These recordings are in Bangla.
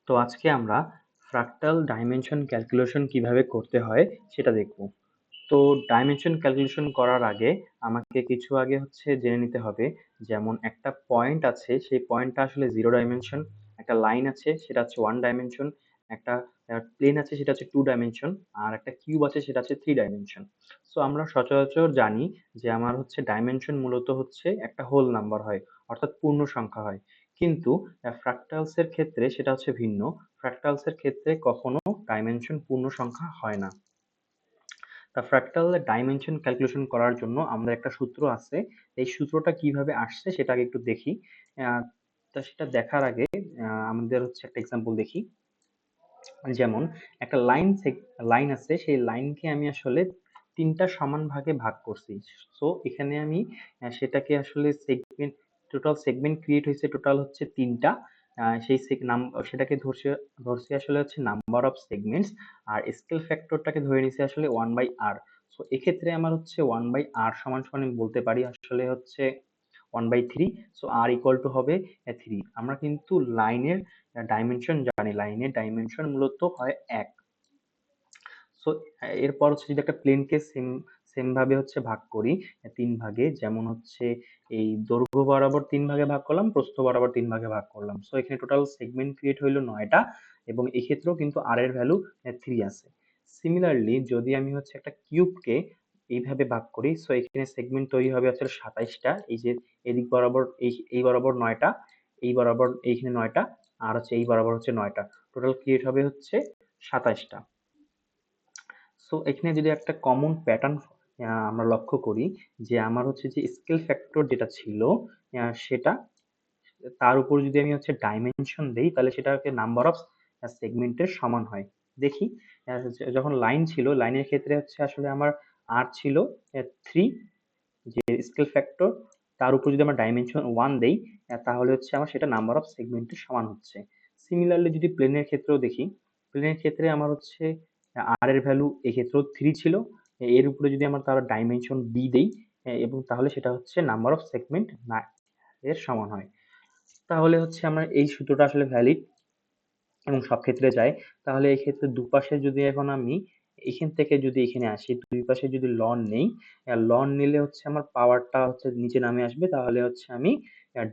তো আজকে আমরা ফ্রাক্টাল ডাইমেনশন ক্যালকুলেশন কিভাবে করতে হয় সেটা দেখব। তো ডাইমেনশন ক্যালকুলেশন করার আগে আমাকে কিছু আগে জেনে নিতে হবে, যেমন একটা পয়েন্ট আছে, সেই পয়েন্টটা আসলে 0 ডাইমেনশন, একটা লাইন আছে সেটা হচ্ছে 1 ডাইমেনশন, একটা প্লেন আছে সেটা হচ্ছে 2 ডাইমেনশন, আর একটা কিউব আছে সেটা হচ্ছে 3 ডাইমেনশন। সো আমরা সচরাচর জানি যে আমার ডাইমেনশন মূলত একটা হোল নাম্বার হয়, অর্থাৎ পূর্ণ সংখ্যা হয়। কিন্তু ফ্রাক্টালস এর ক্ষেত্রে সেটা ভিন্ন। ফ্রাক্টালস এর ক্ষেত্রে কখনো ডাইমেনশন পূর্ণ সংখ্যা হয় না। তা ফ্র্যাক্টাল ডাইমেনশন ক্যালকুলেশন করার জন্য আমরা একটা সূত্র আছে, এই সূত্রটা কিভাবে আসছে সেটা আগে একটু দেখি। তা সেটা দেখার আগে আমাদের একটা এক্সাম্পল দেখি। যেমন একটা লাইন আছে, সেই লাইনকে আমি আসলে 3টা সমান ভাগে ভাগ করছি। সো এখানে আমি সেটাকে আসলে টোটাল সেগমেন্ট ক্রিয়েট হয়েছে টোটাল 3টা। সেই সেটাকে ধরছি আসলে নাম্বার অফ সেগমেন্টস, আর স্কেল ফ্যাক্টরটাকে ধরে নিছি আসলে 1/r। সো এক্ষেত্রে আমার 1/r সমান সমান আমি বলতে পারি আসলে 1/3। সো r ইকুয়াল টু হবে 3। আমরা কিন্তু লাইনের ডাইমেনশন জানি, লাইনের ডাইমেনশন মূলত হয় 1। সো এরপর যদি একটা প্লেনকে সেম ভাবে ভাগ করি 3 ভাগে, যেমন এই দৈর্ঘ্য বরাবর 3 ভাগে ভাগ করলাম, প্রস্থ বরাবর 3 ভাগে ভাগ করলাম। সো এখানে টোটাল সেগমেন্ট ক্রিয়েট হইলো 9টা, এবং এক্ষেত্রেও কিন্তু r এর ভ্যালু 3 আছে। সিমিলারলি যদি আমি একটা কিউবকে এইভাবে ভাগ করি, সো এখানে সেগমেন্ট তৈরি হবে 27টা। এই যে এদিক বরাবর এই বরাবর 9টা, এই বরাবর এইখানে 9টা, আর এই বরাবর 9টা, টোটাল ক্রিয়েট হবে 27টা। সো এখানে যদি একটা কমন প্যাটার্ন আমরা লক্ষ্য করি, যে আমার যে স্কেল ফ্যাক্টর যেটা ছিল সেটা, তার উপর যদি আমি ডাইমেনশন দেই, তাহলে সেটাকে নাম্বার অফ সেগমেন্টের সমান হয়। দেখি, যখন লাইন ছিল, লাইনের ক্ষেত্রে আসলে আমার আর ছিল 3, যে স্কেল ফ্যাক্টর, তার উপর যদি আমরা ডাইমেনশন 1 দেই, তাহলে আমার সেটা নাম্বার অফ সেগমেন্টের সমান হচ্ছে। সিমিলারলি যদি প্লেনের ক্ষেত্রেও দেখি, প্লেনের ক্ষেত্রে আমার আর এর ভ্যালু এক্ষেত্রেও 3 ছিল, এর উপরে যদি আমরা তার ডাইমেনশন d দেই, এবং তাহলে সেটা নাম্বার অফ সেগমেন্ট এর সমান হয়। তাহলে আমরা এই সূত্রটা আসলে ভ্যালিড এবং সব ক্ষেত্রে যায়। তাহলে এই ক্ষেত্রে দুপাশে যদি এখন আমি এখান থেকে যদি এখানে আসি, দুই পাশে যদি লন নেই, লন নিলে আমার পাওয়ারটা নিচে নামে আসবে। তাহলে আমি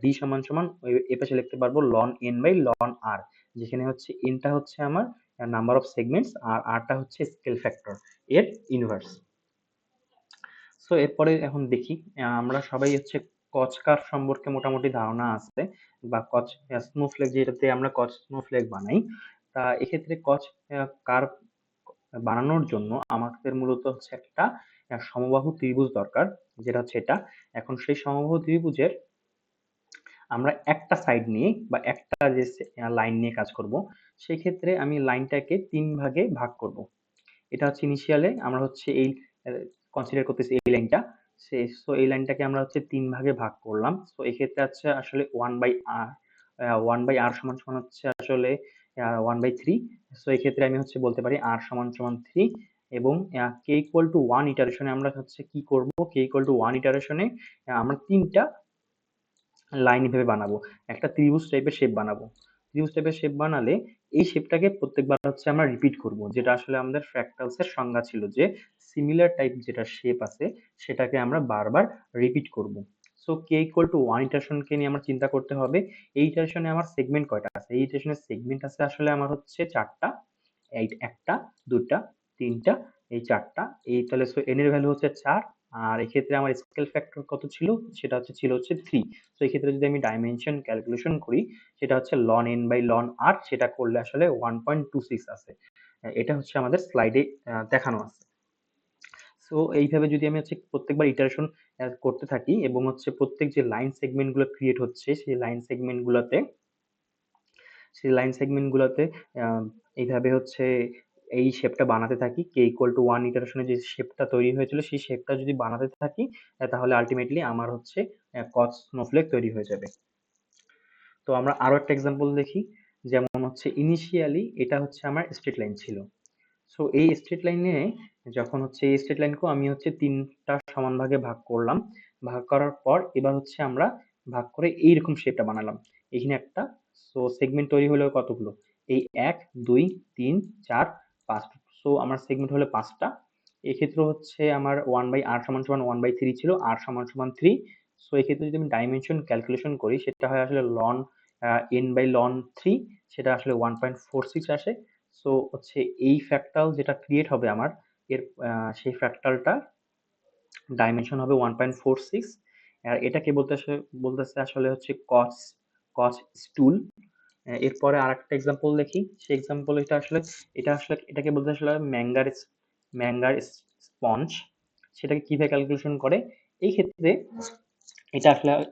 ডি সমান সমান এ পাশে লিখতে পারবো লন এন বাই লন আর, যেখানে এনটা আমার নাম্বার অফ সেগমেন্টস, আর আরটা স্কেল ফ্যাক্টর এর ইনভার্স। সো এরপরে এখন দেখি, আমরা সবাই কচ কার্ভ সম্পর্কে মোটামুটি ধারণা আছে, বা কচ স্নোফ্লেক, যেটাতে আমরা কচ স্নোফ্লেক বানাই। তা এক্ষেত্রে কচ কার্ভ বানানোর জন্য আমাদের মূলত একটা সমবাহু ত্রিভুজ দরকার, যেটা এটা। এখন সেই সমবাহু ত্রিভুজের আমরা একটা সাইড নিয়ে বা একটা যে লাইন নিয়ে কাজ করব, সেই ক্ষেত্রে আমি লাইনটাকে 3 ভাগে ভাগ করব। এটা ইনিশিয়ালে আমরা এই কনসিডার করতেছি এই লাইনটা। সো এই লাইনটাকে আমরা 3 ভাগে ভাগ করলাম। সো এই ক্ষেত্রে আসলে 1/r, 1/r সমান সমান আসলে 1/3। সো এই ক্ষেত্রে আমি বলতে পারি r সমান সমান 3, এবং k ইকুয়াল টু 1 ইটারেশনে আমরা কি করব, k ইকুয়াল টু 1 ইটারেশনে আমরা 3টা লাইন এভাবে বানাবো, একটা ত্রিভুজ টাইপের শেপ বানাবো। ত্রিভুজ টাইপের শেপ বানালে এই শেপটাকে প্রত্যেকবার আমরা রিপিট করব, যেটা আসলে আমাদের ফ্র্যাক্টালস এর সংজ্ঞা ছিল, যে সিমিলার টাইপ যেটা শেপ আছে সেটাকে আমরা বারবার রিপিট করব। সো কে ইকুয়াল টু 1 ইটারেশনকে নিয়ে আমার চিন্তা করতে হবে, এই ইটারেশনে আমার সেগমেন্ট কয়টা আছে, এই ইটারেশনের সেগমেন্ট আছে আসলে আমার 4টা, এই একটা, দুটা, তিনটা, এই 4টা, এই তাহলে এন এর ভ্যালু 4। আর এক্ষেত্রে আমার স্কেল ফ্যাক্টর কত ছিল, সেটা ছিল 3। তো এই ক্ষেত্রে যদি আমি ডাইমেনশন ক্যালকুলেশন করি, সেটা লন এন বাই লন আর, সেটা করলে আসলে 1.26 আছে। এটা আমাদের স্লাইডে দেখানো আছে। সো এইভাবে যদি আমি প্রত্যেকবার ইটারেশন করতে থাকি, এবং প্রত্যেক যে লাইন সেগমেন্ট গুলো ক্রিয়েট হচ্ছে, সেই লাইন সেগমেন্ট গুলোতে এইভাবে এই শেপটা বানাতে থাকি, কে ইকুয়াল টু 1 ইটারেশনে যে শেপটা তৈরি হয়েছিল সেই শেপটা যদি বানাতে থাকি, তাহলে আলটিমেটলি আমার কচ স্নোফ্লেক তৈরি হয়ে যাবে। তো আমরা আরো একটা এক্সাম্পল দেখি, যেমন ইনিশিয়ালি এটা আমার স্ট্রেট লাইন ছিল। সো এই স্ট্রেট লাইনে যখন এই স্ট্রেট লাইনকেও আমি 3টা সমান ভাগে ভাগ করলাম, ভাগ করার পর এবার আমরা ভাগ করে এইরকম শেপটা বানালাম, এখানে একটা। সো সেগমেন্ট তৈরি হলো কতগুলো, এই 1 2 3 4 5, সো আমার সেগমেন্ট হলো 5টা। এক্ষেত্রে হচ্ছে আমার 1/r = 1/3 ছিল, r = 3। সো এক্ষেত্রে যদি আমি ডাইমেনশন ক্যালকুলেশন করি সেটা হয় আসলে ln n/ln 3, সেটা আসলে 1.46 আসে। সো হচ্ছে এই ফ্র্যাক্টাল যেটা ক্রিয়েট হবে আমার এর সেই ফ্র্যাক্টালটা ডাইমেনশন হবে 1.46। আর এটাকে বলতেছে আসলে হচ্ছে কস স্টুল। এরপরে আরেকটা এক্সাম্পল দেখি, সেই এক্সাম্পল এটা আসলে এটাকে বলতে আসলে ম্যাঙ্গার স্পঞ্জ। সেটাকে কিভাবে ক্যালকুলেশন করে এই ক্ষেত্রে,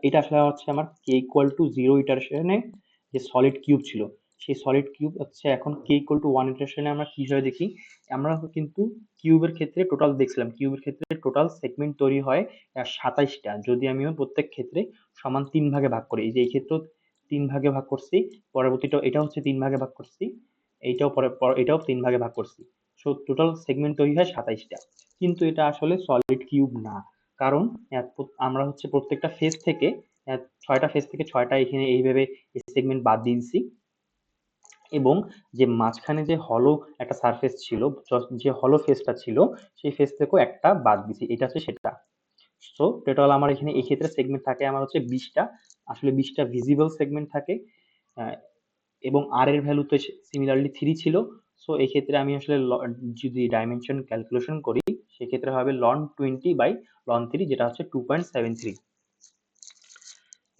এটা আসলে হচ্ছে আমার k ইকুয়াল টু 0 ইটারেশনে যে সলিড কিউব ছিল, সেই সলিড কিউব হচ্ছে এখন k ইকুয়াল টু 1 ইটারেশনে আমরা কিভাবে দেখি। আমরা কিন্তু কিউবের ক্ষেত্রে টোটাল দেখছিলাম, কিউবের ক্ষেত্রে টোটাল সেগমেন্ট তৈরি হয় 27টা, যদি আমিও প্রত্যেক ক্ষেত্রে সমান 3 ভাগে ভাগ করি। এই যে এই ক্ষেত্রেও 3 ভাগে ভাগ করছি, পরবর্তীটা এটা হচ্ছে 3 ভাগে ভাগ করছি, এটাও 3 ভাগে ভাগ করছি। সো টোটাল সেগমেন্ট তৈরি হয় 27টা। কিন্তু এটা আসলে সলিড কিউব না, কারণ আমরা হচ্ছে প্রত্যেকটা ফেজ থেকে 6টা ফেজ থেকে 6টা এখানে এইভাবে সেগমেন্ট বাদ দিয়ে দিছি, এবং যে মাঝখানে যে হলো একটা সারফেস ছিল, যে হলো ফেজটা ছিল সেই ফেজ থেকেও একটা বাদ দিছি, এটা হচ্ছে সেটা। সো টোটাল আমার এখানে এই ক্ষেত্রে সেগমেন্ট থাকে আমার হচ্ছে 20টা, আসলে 20টা ভিজিবল সেগমেন্ট থাকে। আহ, এবং আর এর ভ্যালু তো সিমিলারলি 3 ছিল। সো এই ক্ষেত্রে আমি আসলে যদি ডাইমেনশন ক্যালকুলেশন করি সেক্ষেত্রে হবে ln 20/ln 3, যেটা হচ্ছে 2.73।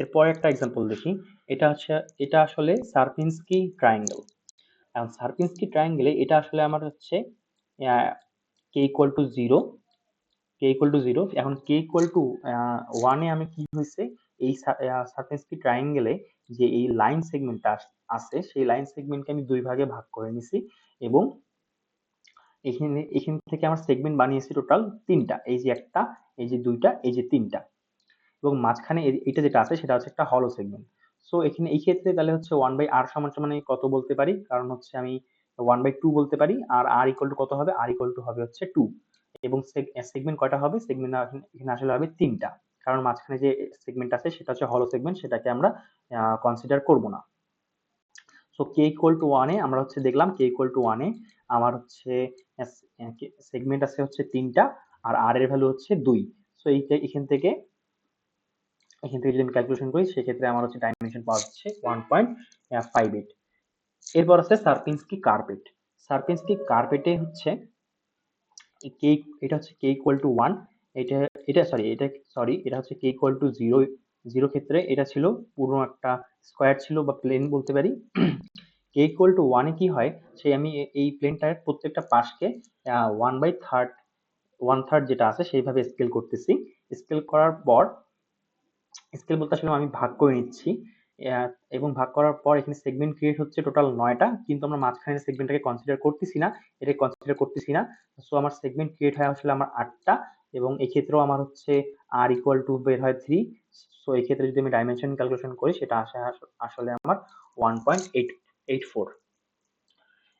এরপর একটা এক্সাম্পল দেখি, এটা আসলে সারপিনস্কি ট্রায়াঙ্গেল। এখন সারপিনস্কি ট্রায়াঙ্গেলে এটা আসলে আমার হচ্ছে k ইকুয়াল টু 0, এখন k ইকুয়াল টু 1 এ আমি কি হয়েছে, এই সারফেসকি ট্রায়াঙ্গেলে যে এই লাইন সেগমেন্টটা আছে সেই লাইন সেগমেন্টকে আমি দুই ভাগে ভাগ করে নিছি, এবং এখান থেকে আমার সেগমেন্ট বানিয়েছি টোটাল 3টা, এই যে একটা, এই যে দুইটা, এই যে 3টা, এবং মাঝখানে এটা যেটা আছে সেটা হচ্ছে একটা হলো সেগমেন্ট। সো এখানে এই ক্ষেত্রে তাহলে হচ্ছে 1/r সমান আমি কত বলতে পারি, কারণ হচ্ছে আমি 1/2 বলতে পারি, আর r ইকুয়াল টু কত হবে, r ইকুয়াল টু হবে হচ্ছে 2। এবং সেগমেন্ট কয়টা হবে, সেগমেন্ট এখানে আসলে হবে 3টা, কারণ মাঝখানে যে সেগমেন্ট আছে সেটা হচ্ছে হলো সেগমেন্ট, সেটাকে আমরা কনসিডার করব না। সো k ইকুয়াল টু 1 এ আমরা হচ্ছে দেখলাম k ইকুয়াল টু 1 এ আমার হচ্ছে সেগমেন্ট আছে হচ্ছে 3টা, আর r এর ভ্যালু হচ্ছে 2। সো এখান থেকে যদি আমি ক্যালকুলেশন করি সেক্ষেত্রে আমার হচ্ছে ডাইমেনশন পাওয়া যাচ্ছে 1.58। এরপর আছে সারপিনস্কি কার্পেট। সারপিনস্কি কার্পেটে হচ্ছে কে, এটা হচ্ছে কে ইকুয়াল টু 1, এটা এটা হচ্ছে কে ইকুয়াল টু 0 ক্ষেত্রে এটা ছিল পুরো একটা স্কোয়ার ছিল বা প্লেন বলতে পারি। কে ইকুয়াল টু 1 এ কি হয়, সেই আমি এই প্লেনটার প্রত্যেকটা পাশকে 1/3 যেটা আছে সেইভাবে স্কেল করতেছি। স্কেল করার পর, স্কেল বলতে আসলে আমি ভাগ করে নিচ্ছি, আহ, এবং ভাগ করার পর এখানে সেগমেন্ট ক্রিয়েট হচ্ছে টোটাল 9টা, কিন্তু আমরা মাঝখানের সেগমেন্টটাকে কনসিডার করতেছি না, সো আমার সেগমেন্ট ক্রিয়েট হয় আসলে আমার 8টা, এবং এক্ষেত্রেও আমার হচ্ছে আর ইকুয়াল টু বের হয় 3। সো এই ক্ষেত্রে যদি আমি ডাইমেনশন ক্যালকুলেশন করি সেটা আসে আসলে আমার 1.884।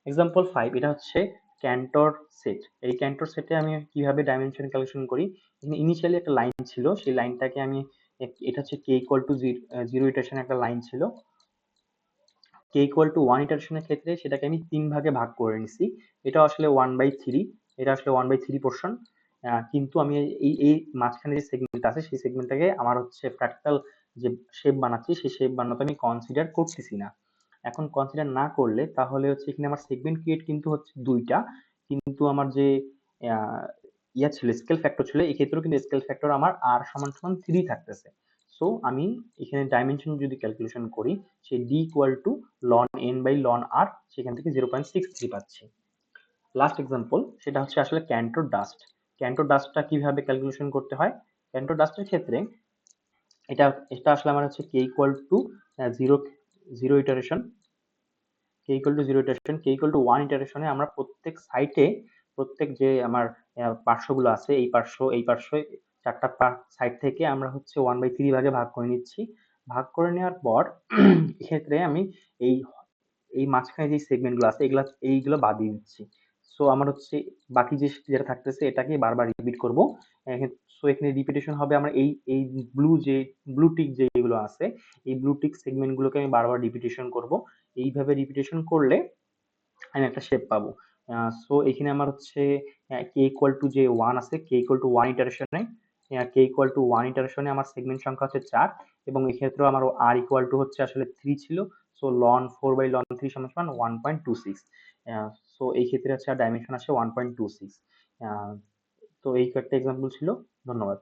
এক্সাম্পল 5, এটা হচ্ছে ক্যান্টর সেট। এই ক্যান্টর সেটে আমি কিভাবে ডাইমেনশন ক্যালকুলেশন করি, ইনিশিয়ালি একটা লাইন ছিল, সেই লাইনটাকে আমি এটা হচ্ছে কে ইকুয়াল টু 0 ইটারেশন একটা লাইন ছিল, কে ইকুয়াল টু 1 ইটারেশনের ক্ষেত্রে সেটাকে আমি 3 ভাগে ভাগ করে নিছি, এটা আসলে 1/3, এটা আসলে 1/3 পোর্শন। কিন্তু আমি এই মাঝখানে যে সেগমেন্ট আছে সেই সেগমেন্টটাকে আমার হচ্ছে ফ্র্যাক্টাল যে শেপ বানাচ্ছি সেই শেপ বানাতে আমি কনসিডার করতেছি না। এখন কনসিডার না করলে তাহলে হচ্ছে এখানে আমার সেগমেন্ট ক্রিয়েট কিন্তু হচ্ছে 2টা, কিন্তু আমার যে আহ, ছিল স্কেল ফ্যাক্টর ছিল, এই ক্ষেত্রেও কিন্তু স্কেল ফ্যাক্টর আমার r = 3 থাকতেছে। সো আমি এখানে ডাইমেনশন যদি ক্যালকুলেশন করি সেই d equal to ln n/ln r, সেখান থেকে 0.63 পাচ্ছি। লাস্ট এক্সাম্পল, সেটা হচ্ছে আসলে ক্যান্টর ডাস্ট। ক্যান্টর ডাস্টটা কিভাবে ক্যালকুলেশন করতে হয়, ক্যান্টর ডাস্টের ক্ষেত্রে এটা এটা আসলে আমার হচ্ছে K equal to 0 0 iteration, K equal to 1 ইটারেশনে আমরা প্রত্যেক সাইটে, প্রত্যেক যে আমার পার্শ্বগুলো আছে এই পার্শ্ব 4টা সাইড থেকে আমরা হচ্ছে 1/3 ভাগে ভাগ করে নিচ্ছি। ভাগ করে নেওয়ার পর এক্ষেত্রে আমি এই এই মাঝখানে যে সেগমেন্ট গুলো আছে এইগুলো বাদ দিয়ে দিচ্ছি। সো আমার হচ্ছে বাকি যেটা থাকতেছে এটাকে বারবার রিপিট করব। সো এখানে রিপিটেশন হবে আমার এই ব্লু টিক যেগুলো আছে, এই ব্লু টিক সেগমেন্ট গুলোকে আমি বারবার রিপিটেশন করব। এইভাবে রিপিটেশন করলে আমি একটা শেপ পাবো। সো এখানে আমার হচ্ছে কে ইকুয়াল টু যে ওয়ান আছে, কে ইকুয়াল টু ওয়ান ইটারেশনে, কে ইকুয়াল টু ওয়ান ইটারেশনে আমার সেগমেন্ট সংখ্যা হচ্ছে 4, এবং এক্ষেত্রে আমার আর ইকুয়াল টু হচ্ছে আসলে 3 ছিল। সো লন 4/ln 3 সমান 1.26। সো এই ক্ষেত্রে হচ্ছে ডাইমেনশন আসে 1.26। তো এই কয়েকটা এক্সাম্পল ছিল। ধন্যবাদ।